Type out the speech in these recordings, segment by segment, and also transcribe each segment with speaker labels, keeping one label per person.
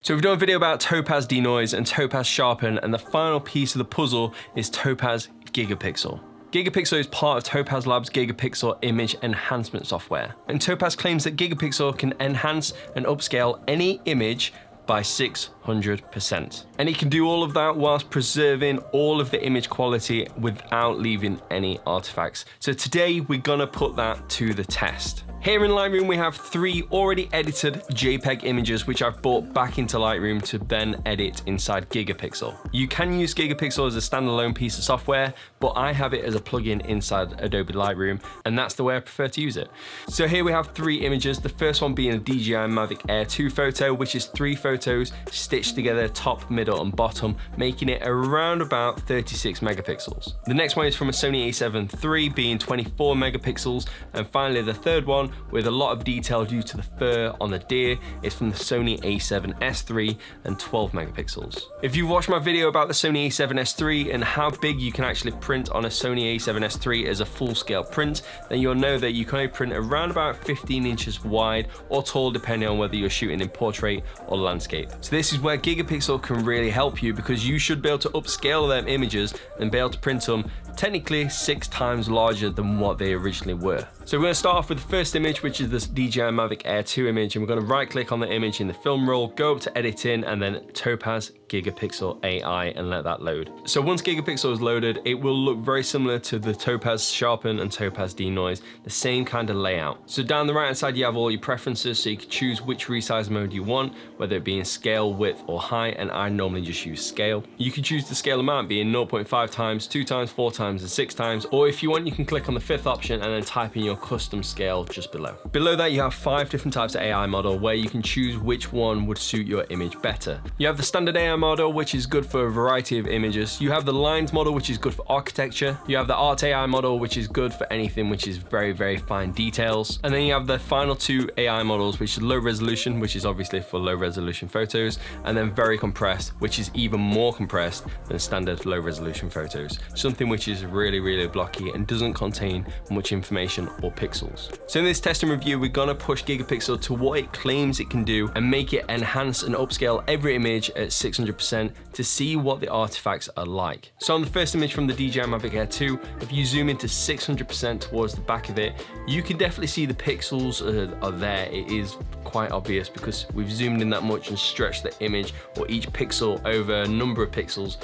Speaker 1: So we've done a video about Topaz denoise and Topaz sharpen, and the final piece of the puzzle is Topaz Gigapixel. Gigapixel is part of Topaz Labs' Gigapixel image enhancement software. And Topaz claims that Gigapixel can enhance and upscale any image by 600%. And it can do all of that whilst preserving all of the image quality without leaving any artifacts. So today we're gonna put that to the test. Here in Lightroom, we have 3 already edited JPEG images, which I've brought back into Lightroom to then edit inside Gigapixel. You can use Gigapixel as a standalone piece of software, but I have it as a plugin inside Adobe Lightroom, and that's the way I prefer to use it. So here we have 3 images, the first one being a DJI Mavic Air 2 photo, which is 3 photos stitched together top, middle, and bottom, making it around about 36 megapixels. The next one is from a Sony a7 III, being 24 megapixels, and finally the third one, with a lot of detail due to the fur on the deer, is from the Sony a7S III and 12 megapixels. If you've watched my video about the Sony a7S III and how big you can actually print on a Sony a7S III as a full-scale print, then you'll know that you can only print around about 15 inches wide or tall, depending on whether you're shooting in portrait or landscape. So this is where Gigapixel can really help you, because you should be able to upscale them images and be able to print them technically 6 times larger than what they originally were. So we're going to start off with the first image, which is this DJI Mavic Air 2 image, and we're going to right click on the image in the film roll, go up to editing, and then Topaz Gigapixel AI and let that load. So once Gigapixel is loaded, it will look very similar to the Topaz sharpen and Topaz denoise, the same kind of layout. So down the right hand side you have all your preferences, so you can choose which resize mode you want, whether it be in scale, width, or height, and I normally just use scale. You can choose the scale amount being 0.5 times, 2 times, 4 times, and 6 times, or if you want you can click on the 5th option and then type in your custom scale just below. Below that you have 5 different types of AI model where you can choose which one would suit your image better. You have the standard AI model, which is good for a variety of images. You have the lines model, which is good for architecture. You have the art AI model, which is good for anything which is very, very fine details. And then you have the final 2 AI models, which is low resolution, which is obviously for low resolution photos, and then very compressed, which is even more compressed than standard low resolution photos. Something which is really, really blocky and doesn't contain much information or pixels. So in this test and review, we're gonna push Gigapixel to what it claims it can do and make it enhance and upscale every image at 600% to see what the artifacts are like. So on the first image from the DJI Mavic Air 2, if you zoom into 600% towards the back of it, you can definitely see the pixels are there. It is quite obvious because we've zoomed in that much and stretched the image or each pixel over a number of pixels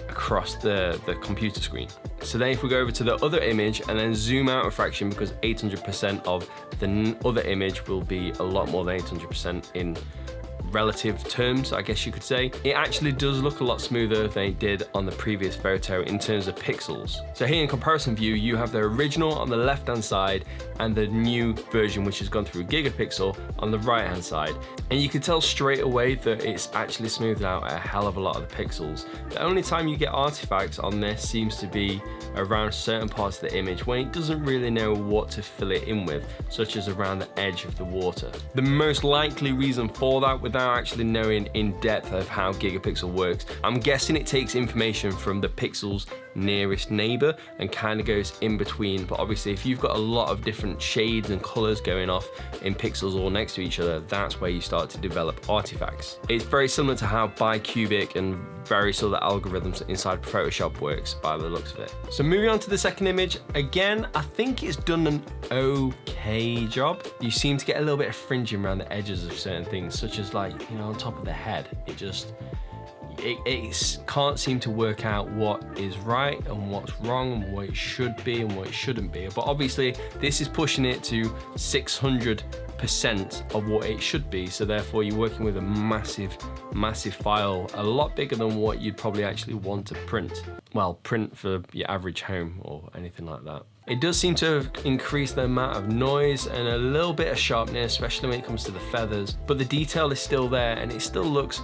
Speaker 1: across the computer screen. So then if we go over to the other image and then zoom out a fraction, because 800% of the other image will be a lot more than 800% in relative terms, I guess you could say, it actually does look a lot smoother than it did on the previous photo in terms of pixels. So here in comparison view, you have the original on the left hand side and the new version, which has gone through Gigapixel, on the right hand side. And you can tell straight away that it's actually smoothed out a hell of a lot of the pixels. The only time you get artifacts on this seems to be around certain parts of the image when it doesn't really know what to fill it in with, such as around the edge of the water. The most likely reason for that, without actually knowing in depth of how Gigapixel works, I'm guessing it takes information from the pixel's nearest neighbor and kind of goes in between. But obviously if you've got a lot of different shades and colors going off in pixels all next to each other, that's where you start to develop artifacts. It's very similar to how bicubic and various other algorithms inside Photoshop works by the looks of it. So moving on to the second image, again, I think it's done an okay job. You seem to get a little bit of fringing around the edges of certain things, such as like, you know, on top of the head. It can't seem to work out what is right and what's wrong and what it should be and what it shouldn't be. But obviously this is pushing it to 600% of what it should be. So therefore you're working with a massive, massive file, a lot bigger than what you'd probably actually want to print. Well, print for your average home or anything like that. It does seem to have increased the amount of noise and a little bit of sharpness, especially when it comes to the feathers, but the detail is still there and it still looks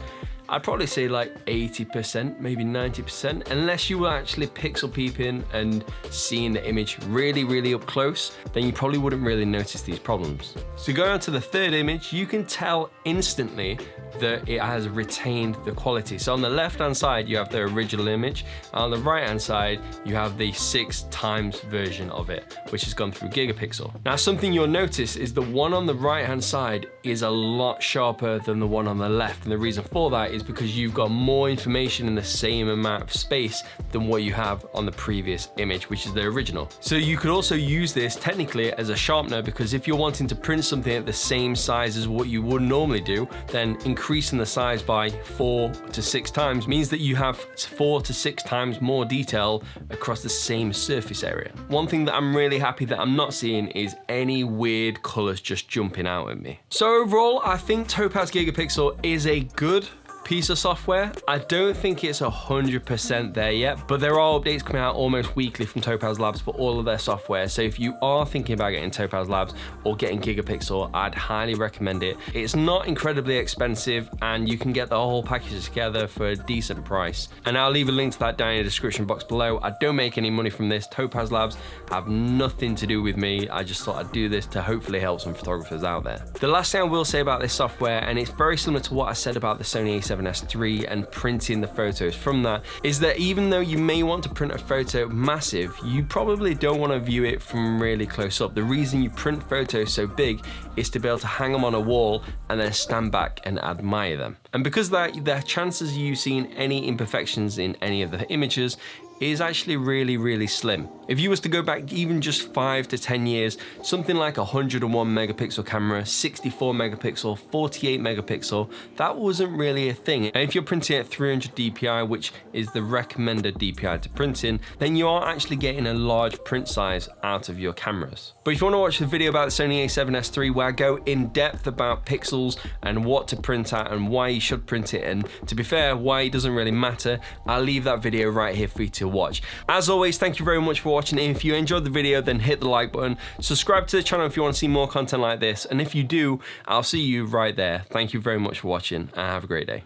Speaker 1: I'd probably say like 80%, maybe 90%, unless you were actually pixel peeping and seeing the image really, really up close, then you probably wouldn't really notice these problems. So going on to the third image, you can tell instantly that it has retained the quality. So on the left-hand side, you have the original image. On the right-hand side, you have the 6x version of it, which has gone through Gigapixel. Now, something you'll notice is the one on the right-hand side is a lot sharper than the one on the left. And the reason for that is because you've got more information in the same amount of space than what you have on the previous image, which is the original. So you could also use this technically as a sharpener, because if you're wanting to print something at the same size as what you would normally do, then increasing the size by 4 to 6 times means that you have 4 to 6 times more detail across the same surface area. One thing that I'm really happy that I'm not seeing is any weird colors just jumping out at me. So overall, I think Topaz Gigapixel is a good piece of software. I don't think it's 100% there yet, but there are updates coming out almost weekly from Topaz Labs for all of their software. So if you are thinking about getting Topaz Labs or getting Gigapixel, I'd highly recommend it. It's not incredibly expensive and you can get the whole package together for a decent price. And I'll leave a link to that down in the description box below. I don't make any money from this. Topaz Labs have nothing to do with me. I just thought I'd do this to hopefully help some photographers out there. The last thing I will say about this software, and it's very similar to what I said about the Sony A7S III and printing the photos from that, is that even though you may want to print a photo massive, you probably don't want to view it from really close up. The reason you print photos so big is to be able to hang them on a wall and then stand back and admire them. And because of that, the chances of you seeing any imperfections in any of the images is actually really, really slim. If you was to go back even just 5 to 10 years, something like a 101 megapixel camera, 64 megapixel, 48 megapixel, that wasn't really a thing. And if you're printing at 300 DPI, which is the recommended DPI to print in, then you are actually getting a large print size out of your cameras. But if you want to watch the video about the Sony A7S III where I go in depth about pixels and what to print at and why you should print it, and to be fair, why it doesn't really matter, I'll leave that video right here for you to watch. As always, thank you very much for watching. If you enjoyed the video, then hit the like button, subscribe to the channel if you want to see more content like this, and if you do, I'll see you right there. Thank you very much for watching and have a great day.